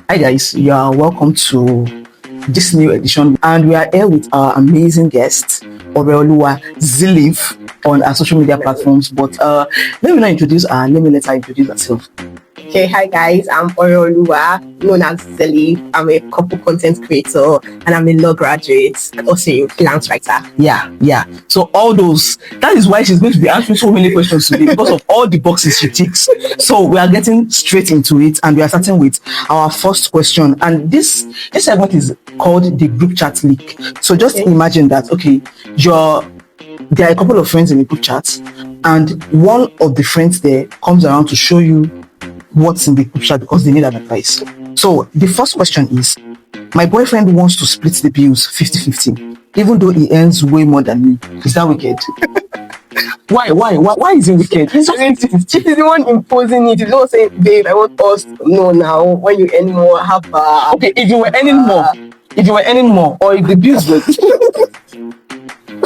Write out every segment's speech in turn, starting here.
Hi guys, you are welcome to this new edition, and we are here with our amazing guest, Oreoluwa Zilif, on our social media platforms. But let me not introduce her. Let me let her introduce herself. Okay, hi guys, I'm Oreoluwa, known as Zelly. I'm a couple content creator and I'm a law graduate and also a freelance writer. Yeah. So all those, that is why she's going to be answering so many questions today, because of all the boxes she ticks. So we are getting straight into it, and we are starting with our first question. And this segment is called the group chat leak. So just imagine that, okay, there are a couple of friends in the group chat, and one of the friends there comes around to show you what's in the group chat because they need an advice. So the first question is, my boyfriend wants to split the bills 50-50, even though he earns way more than me. Is that wicked? Why is it wicked? It's just 50-50. She's the one imposing it. You don't say, babe, I want us to know now when you earn more, have okay, if you were earning more, or if the bills were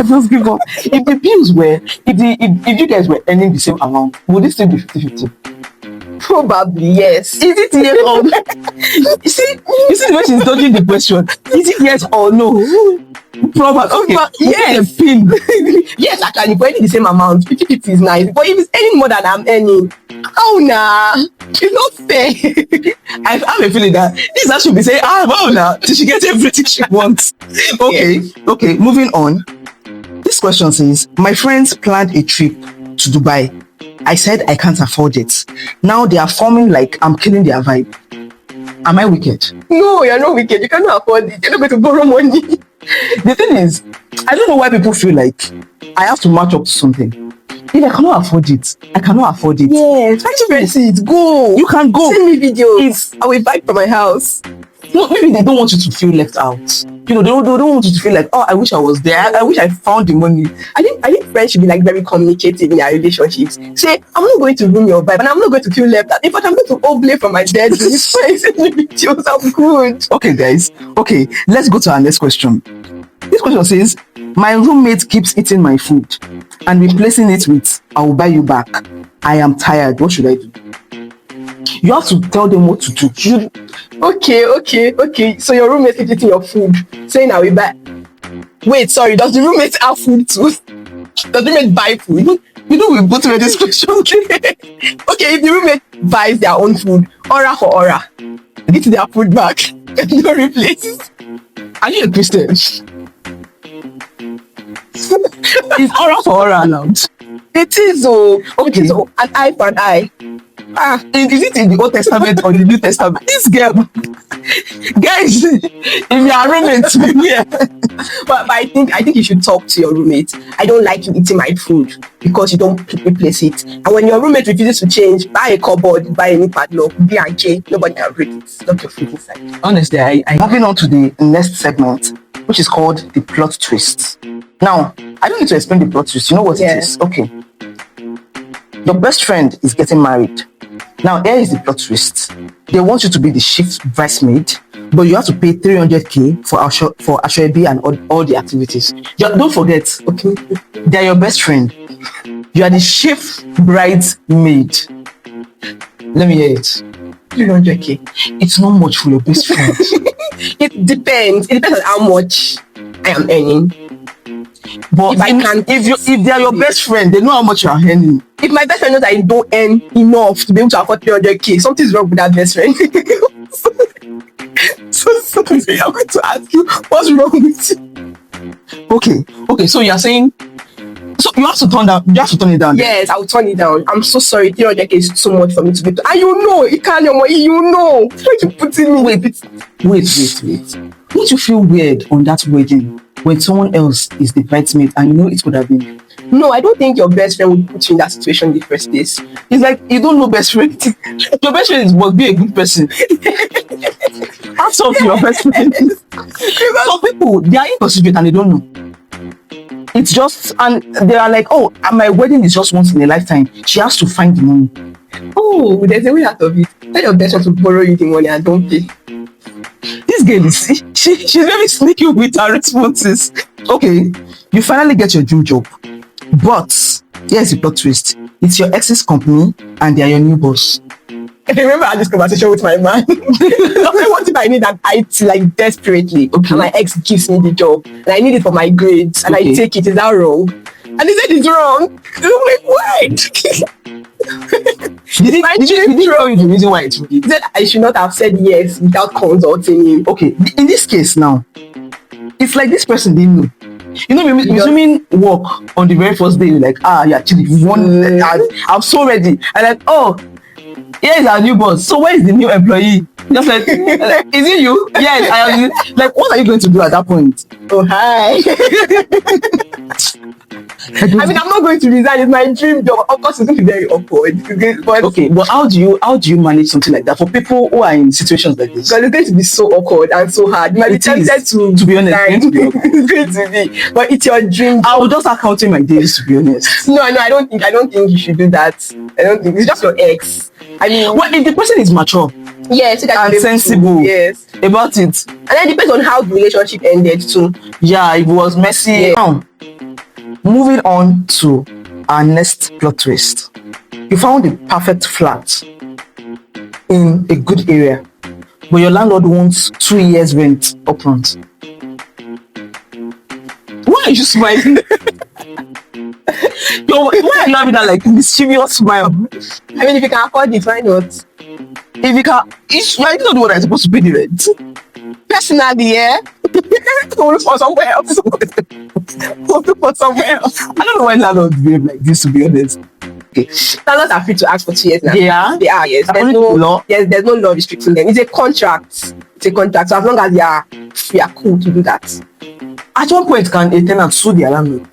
just give up. If the bills were, if you guys were earning the same amount, would it still be 50-50? Probably, yes. Is it yes or no? You see the way she's dodging the question. Is it yes or no? Probably. Okay. Yes. Yes, actually, if we're earning the same amount, 50-50 is nice. But if it's earning more than I'm earning, oh nah, it's not fair. I have a feeling that this should be saying, well now, till she gets everything she wants. Okay, moving on. This question says, my friends planned a trip to Dubai. I said I can't afford it. Now they are forming like I'm killing their vibe. Am I wicked? No, you're not wicked. You cannot afford it. You're not going to borrow money. The thing is, I don't know why people feel like I have to match up to something. If I cannot afford it, I cannot afford it. Yes, it. Go. You can go. Send me videos. I will buy from my house. No, maybe they don't want you to feel left out. You know, they don't want you to feel like, oh, I wish I was there. I wish I found the money. I think friends should be like very communicative in their relationships. Say, I'm not going to ruin your vibe, and I'm not going to feel left out. In fact, I'm going to oblate from my dead. This friends in the videos. I'm good. Okay, guys. Okay, let's go to our next question. This question says, my roommate keeps eating my food and replacing it with, I will buy you back. I am tired. What should I do? You have to tell them what to do. Okay. So your roommate keeps eating your food, saying I will buy. Wait, sorry. Does the roommate have food too? Does the roommate buy food? We both read this question. Okay, if the roommate buys their own food, aura for aura, get their food back and no replace. Are you a Christian? Is aura for aura allowed? It is. Okay, so an eye for an eye. Is it in the Old Testament or the New Testament? This girl, guys, if you are roommates, yeah. But I think you should talk to your roommate. I don't like you eating my food because you don't replace it. And when your roommate refuses to change, buy a cupboard, buy a new padlock, B&K. Nobody can break it. Lock your food inside. Honestly, I moving on to the next segment, which is called the plot twist. Now, I don't need to explain the plot twist. You know what it is? Okay. Your best friend is getting married. Now, here is the plot twist. They want you to be the chief bridesmaid, but you have to pay 300k for Ashwebi and all the activities. Don't forget, okay, they're your best friend. You are the chief bridesmaid. Let me hear it. 300k. It's not much for your best friend. It depends. It depends on how much I am earning. But if they are your best friend, they know how much you are earning. If my best friend knows I don't earn enough to be able to afford 300k, something's wrong with that best friend. so I'm going to ask you, what's wrong with you? Okay. So you're saying, so you have to turn it down. Yes, I'll turn it down. I'm so sorry. 300k is so much for me to be. And you know, it can't your money. You know, try to put in me. Wait. Don't you feel weird on that wedding when someone else is the bridesmaid and you know it could have been? No, I don't think your best friend would put you in that situation in the first place. It's like you don't know best friend. Your best friend must be a good person. Hats off to your best friend. Some people, they are inconsiderate and they don't know. It's just, and they are like, oh, my wedding is just once in a lifetime. She has to find the money. Oh, there's a way out of it. Tell your best friend to borrow you the money and don't pay. This girl is she's very sneaky with her responses. Okay, you finally get your dream job, but here's the plot twist: it's your ex's company and they are your new boss. I remember I had this conversation with my man. What if I need an IT like desperately, Okay. and my ex gives me the job, and I need it for my grades, and Okay. I take it? Is that wrong? And he said it's wrong. I'm like, what? Did he tell you the reason why it's wrong? He said I should not have said yes without consulting him. Okay, in this case now, it's like this person didn't know. You know, resuming work on the very first day, you're like, yeah, actually, I'm so ready. And like, oh, here is our new boss. So where is the new employee? Just like, is it you? Yes, I am. Like, what are you going to do at that point? Oh, hi. I mean, I'm not going to resign. It's my dream job. Of course, it's going to be very awkward. But okay, but how do you manage something like that for people who are in situations like this? Because it's going to be so awkward and so hard. You might be tempted to be honest. It's going to be. But it's your dream. I will just start counting my days, to be honest. No, I don't think you should do that. I don't think it's just your ex. I mean, well, if the person is mature, yes, and sensible, yes, about it, and then it depends on how the relationship ended too. Yeah, it was messy. Yeah. Now, moving on to our next plot twist. You found the perfect flat in a good area, but your landlord wants 2 years rent upfront. Why are you smiling? Why are you having that like mischievous smile? I mean, if you can afford it, why not? If you can, I don't know what I'm supposed to pay the rent. Personally, yeah. We'll look for somewhere else. We'll look for somewhere else. I don't know why landlords behave like this, to be honest. Okay. Landlords are free to ask for 2 years now. They are, yes. There's no law. Yes, there's no law restricting them. It's a contract. It's a contract. So as long as we are cool to do that. At one point, can a tenant sue their landlord?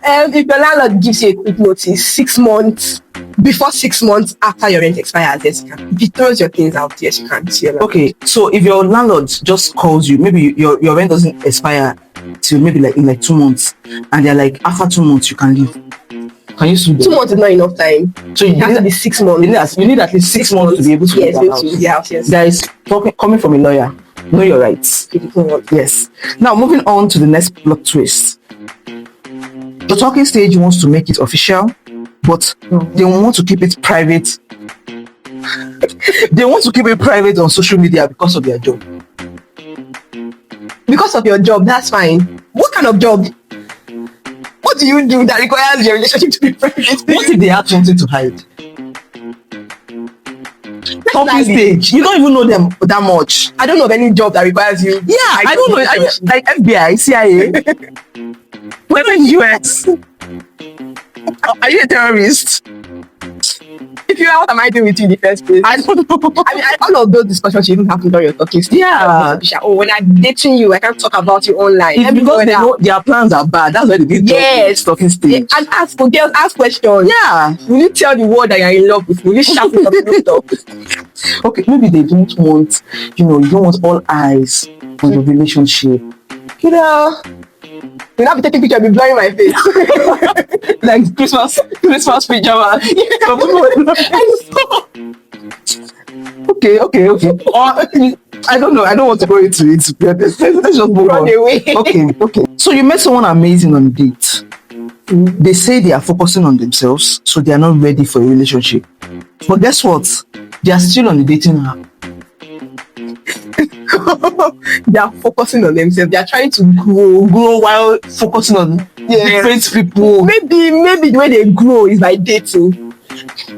If your landlord gives you a quick notice, 6 months, before 6 months after your rent expires, yes, you can. If he throws your things out, yes, you can. Okay, so if your landlord just calls you, maybe your rent doesn't expire till maybe like in like 2 months, and they're like, after 2 months you can leave. Can you sue them? 2 months is not enough time. So it has to be 6 months. You need at least 6 months to be able to leave the house. Yes. That is coming from a lawyer. Know your rights. Yes. Now moving on to the next plot twist. The talking stage wants to make it official, but they want to keep it private. They want to keep it private on social media because of their job. Because of your job, that's fine. What kind of job? What do you do that requires your relationship to be private? What if they have something to hide? Talking stage. You don't even know them that much. I don't know of any job that requires you. Yeah, I don't know. Like FBI, CIA. We're in US. Are you a terrorist? If you are, what am I doing with you in the first place? I don't know. I mean, all of those discussions you even have to do your talking stage. Yeah. Oh, when I'm dating you, I can't talk about you online. It's because they know their plans are bad. That's why they did talking stage. Yeah, and ask for girls, ask questions. Yeah. Will you tell the world that you're in love with me? Will you shout it up? Okay, maybe they don't want, you don't want all eyes on your relationship. You'll not be taking pictures, be blurring my face. Like Christmas pajama. Okay. I don't know. I don't want to go into it. Let's just move on. Away. Okay. So you met someone amazing on a date. They say they are focusing on themselves, so they are not ready for a relationship. But guess what? They are still on the dating app. They are focusing on themselves. They are trying to grow while focusing on different people. Maybe the way they grow is by dating.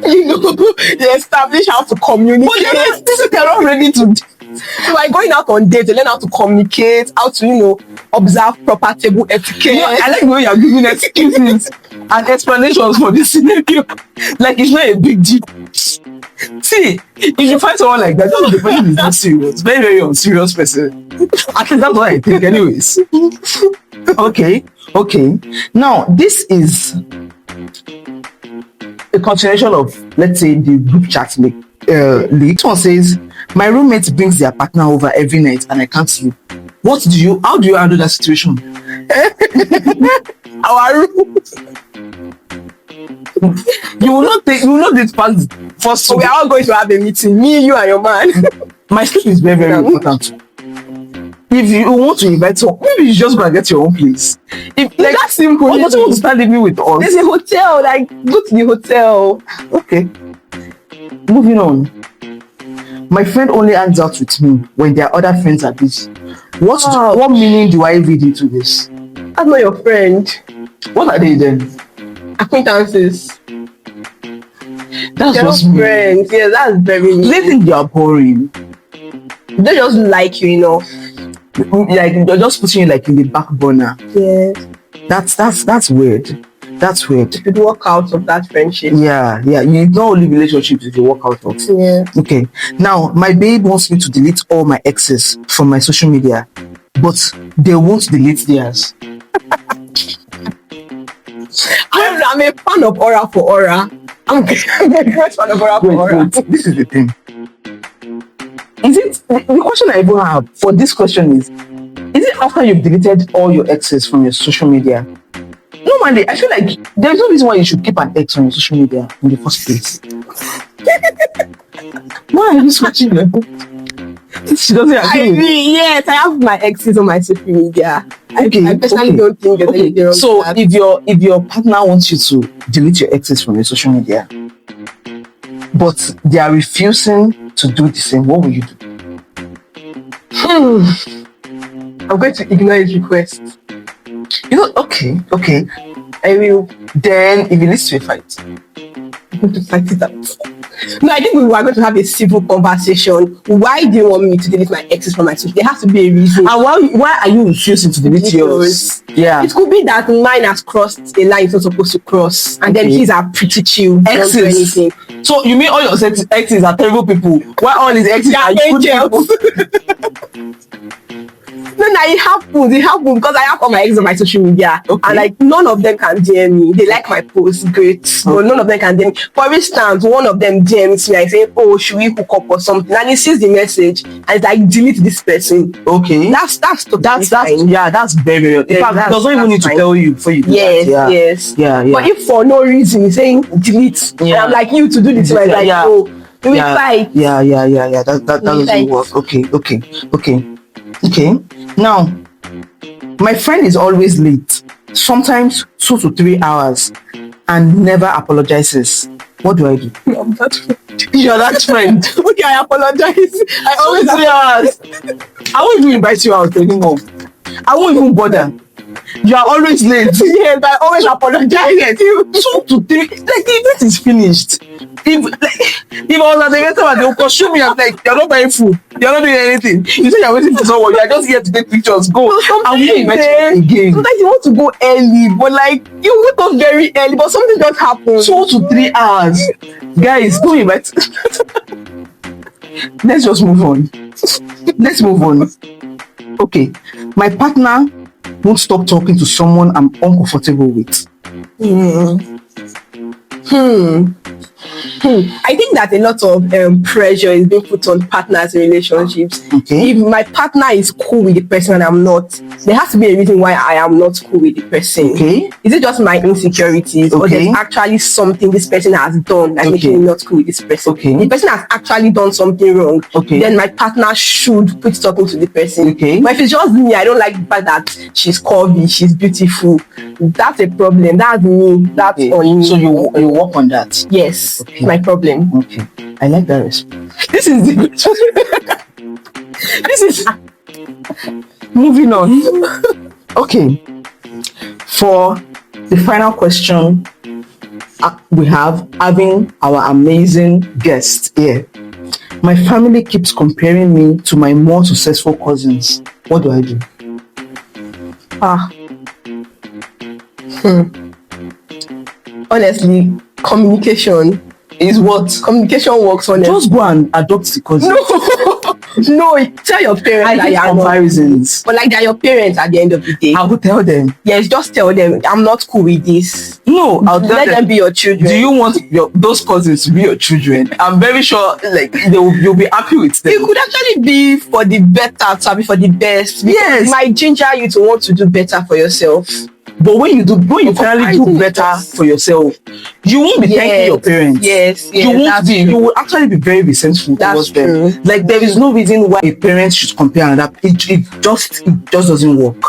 They establish how to communicate. But they are not ready to. So by going out on dates, they learn how to communicate, how to observe proper table etiquette. I like the way you are giving excuses and explanations for this scenario. Like it's not a big deal. See, if you find someone like that, the person is not serious. Very, very unserious person. At least that's what I think, anyways. Okay. Now, this is a continuation of, let's say, the group chat leak. This one says, my roommate brings their partner over every night and I can't sleep. How do you handle that situation? Our room. You will not date past first. So we are all going to have a meeting. Me, you, and your man. My sleep is very, very important. if you want to invite someone, maybe you just go and get your own place. If like That's simple. why don't you want to start living with us? There's a hotel, like go to the hotel. Okay. Moving on. My friend only hangs out with me when their other friends are busy. What meaning do I read into this? That's not your friend. What are they then? Acquaintances. That's They're what's not mean. friends. Yeah, that's very Do they think you are boring? They just like you enough. Like they're just putting you like in the back burner. Yeah. That's weird. That's weird. You could walk out of that friendship. Yeah. You don't only relationships if you work out of. Yeah. Okay. Now my babe wants me to delete all my exes from my social media, but they won't delete theirs. I'm a fan of aura for aura. I'm a great fan of aura for aura. Wait, this is the thing. Is it the question I even have for this question is it after you've deleted all your exes from your social media? Normally, I feel like there's no reason why you should keep an ex on your social media in the first place. Why are you switching your She doesn't I agree. mean, yes, I have my exes on my social media. Okay, I personally don't think there's anything wrong with so that. if your partner wants you to delete your exes from your social media, but they are refusing to do the same, what will you do? I'm going to ignore his request. You know, okay. I will. Then if it leads to a fight, I'm going to fight it out. No, I think we were going to have a civil conversation. Why do you want me to delete my exes from my social? There has to be a reason. and why are you refusing to delete yours? Yeah. It could be that mine has crossed a line it's not supposed to cross, and then Okay. his are pretty chill. Don't do Exes. anything. So you mean all your exes are terrible people? Why all these exes are good angels. people? No, it happens because I have all my exes on my social media, Okay. and like none of them can DM me. They like my posts, great, but none of them can DM me. For instance, one of them DMs me, I say, "Oh, should we hook up or something?" And he sees the message and it's like, "Delete this person." Okay. That's That's fine. yeah, that's very in Yeah, fact, that's- it doesn't even that's need to fine. tell you before you do Yes, that. yes. Yeah. But if for no reason you're saying delete, and Yeah. I'm like you to do this, I'm like, Yeah. oh, we will fight. Yeah. That doesn't fight. work. Okay. Now, my friend is always late, sometimes 2 to 3 hours, and never apologizes. What do I do? I'm that friend. You're that friend. Okay, I apologize. I always 3 hours. I won't even invite you out anymore. I won't even bother. You are always late. yes, I always apologize. Yes, 2 to 3. Like the event is finished. If I was at the event, they will pursue me. I'm like, you're not buying food. You're not doing anything. You say you're waiting for someone. You are just here to take pictures. Go. And we invite you again. Sometimes you want to go early, but like you wake up very early, but something just happens. 2 to 3 hours. Guys, don't invite. Let's just move on. Let's move on. Okay. My partner won't stop talking to someone I'm uncomfortable with. I think that a lot of pressure is being put on partners in relationships. Okay. If my partner is cool with the person and I'm not, there has to be a reason why I am not cool with the person. Okay. Is it just my insecurities, or Okay. there's actually something this person has done that makes me not cool with this person? Okay. If the person has actually done something wrong, Okay. then my partner should quit talking to the person. Okay. But if it's just me, I don't like the fact that she's curvy, she's beautiful. That's a problem. That's me. That's on me. So you work on that. Yes, Okay. my problem. Okay. I like that response. This is the this is Moving on. Okay. For the final question, we have having our amazing guest here. My family keeps comparing me to my more successful cousins. What do I do? honestly, communication Is what? communication works on it. Just go and adopt the cousin. No, tell your parents I that hate you are not. comparisons. But like they're your parents at the end of the day. I will tell them. Yes, just tell them I'm not cool with this. No, I'll tell Let them be your children. Do you want those cousins to be your children? I'm very sure, like you'll be happy with them. It could actually be for the better, to be for the best. Because Yes. it might ginger you to want to do better for yourself. But when you finally do Comparison is better just- for yourself, you won't be thanking your parents. Yes, You won't that's be. true. You will actually be very resentful That's towards them. true. Like there is no reason why a parent should compare another. It just doesn't work.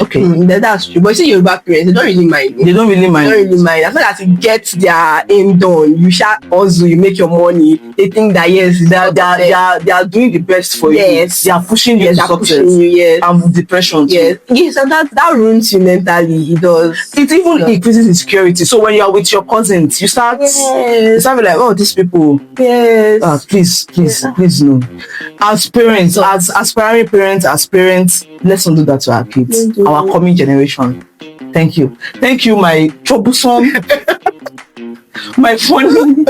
Okay. That's true. But see, Yoruba parents, they don't really mind. They don't really mind. They don't really mind. As long as you get their aim done, you shall also you make your money. They think that yes, They are doing the best for Yes. you. They are pushing you Yes, to they're success. pushing you, yes. And with depression too. Yes, and that ruins you mentally. It does. It even increases insecurity. So when you are with your cousins, you start be like, oh, these people. Yes. Please no. As parents, as aspiring parents, let's not do that to our kids, our coming generation. Thank you, my troublesome, my funny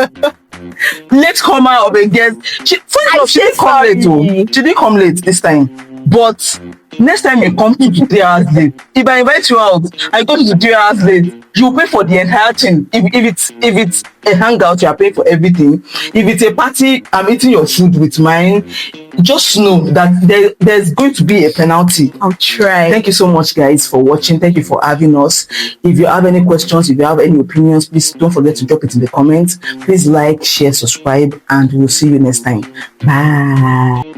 late comer of a guest. She didn't come late though. She didn't come late this time. But next time you come 2 to 3 hours late, if I invite you out, I go 2 to 3 hours late, you pay for the entire thing. If it's a hangout, you are paying for everything. If it's a party, I'm eating your food with mine. Just know that there's going to be a penalty. I'll try. Thank you so much, guys, for watching. Thank you for having us. If you have any questions, if you have any opinions, please don't forget to drop it in the comments. Please like, share, subscribe, and we'll see you next time. Bye.